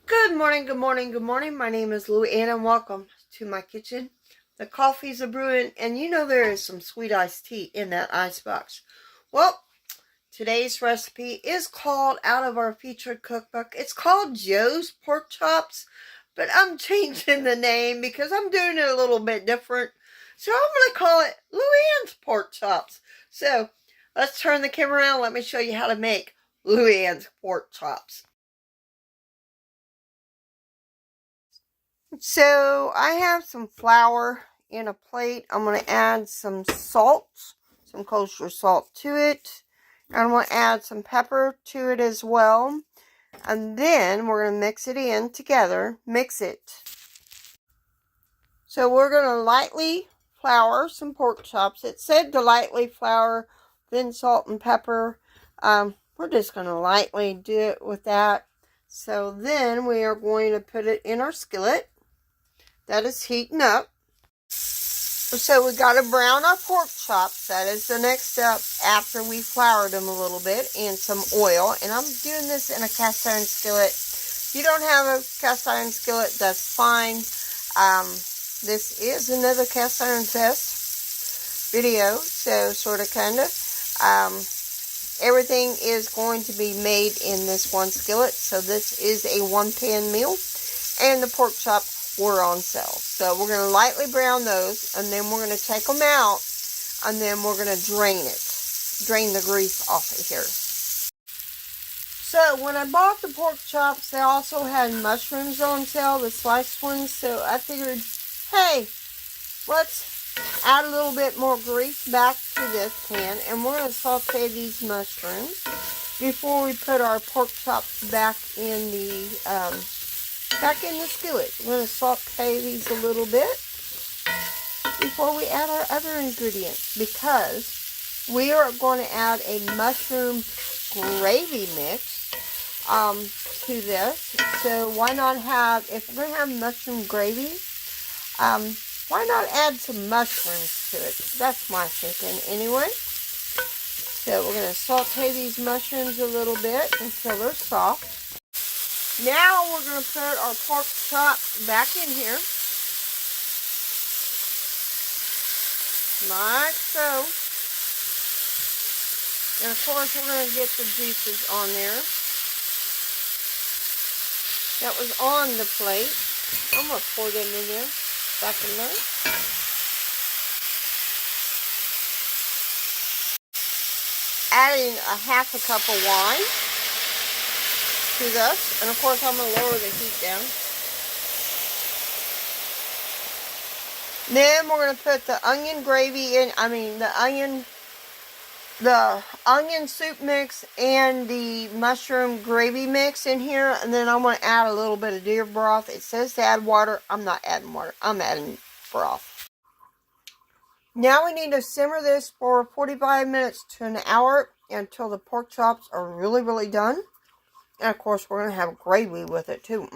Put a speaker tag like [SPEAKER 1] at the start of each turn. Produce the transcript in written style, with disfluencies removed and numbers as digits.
[SPEAKER 1] Good morning, good morning, good morning. My name is LouAnn and welcome to my kitchen. The coffee's a brewing and you know there is some sweet iced tea in that icebox. Well, today's recipe is called out of our featured cookbook. It's called Joe's Pork Chops, but I'm changing the name because I'm doing it a little bit different. So I'm going to call it LouAnn's Pork Chops. So let's turn the camera around. Let me show you how to make LouAnn's Pork Chops. So I have some flour in a plate. I'm going to add some salt, some kosher salt to it. And I'm going to add some pepper to it as well. And then we're going to mix it in together. Mix it. So we're going to lightly flour some pork chops. It said to lightly flour, then salt and pepper. We're just going to lightly do it with that. So then we are going to put it in our skillet. That is heating up. So we got to brown our pork chops. That is the next step after we floured them a little bit in some oil. And I'm doing this in a cast iron skillet. If you don't have a cast iron skillet, that's fine. This is another cast iron fest video. So sort of kind of. Everything is going to be made in this one skillet. So this is a one pan meal. And the pork chops were on sale. So we're going to lightly brown those, and then we're going to take them out, and then we're going to drain the grease off of here. So when I bought the pork chops, they also had mushrooms on sale, the sliced ones. So I figured, hey, let's add a little bit more grease back to this pan, and we're going to saute these mushrooms before we put our pork chops back in the skillet. We're going to saute these a little bit before we add our other ingredients, because we are going to add a mushroom gravy mix to this. So why not have, if we're going to have mushroom gravy, why not add some mushrooms to it? That's my thinking anyway. So we're going to saute these mushrooms a little bit until they're soft. Now we're going to put our pork chops back in here, like so. And of course we're going to get the juices on there. That was on the plate. I'm going to pour them in there, back in there. Adding a half a cup of wine to this, and of course I'm going to lower the heat down. Then we're going to put the onion gravy in, the onion soup mix and the mushroom gravy mix in here, and then I'm going to add a little bit of deer broth. It says to add water. I'm not adding water. I'm adding broth. Now we need to simmer this for 45 minutes to an hour until the pork chops are really, really done. And of course, we're going to have gravy with it too.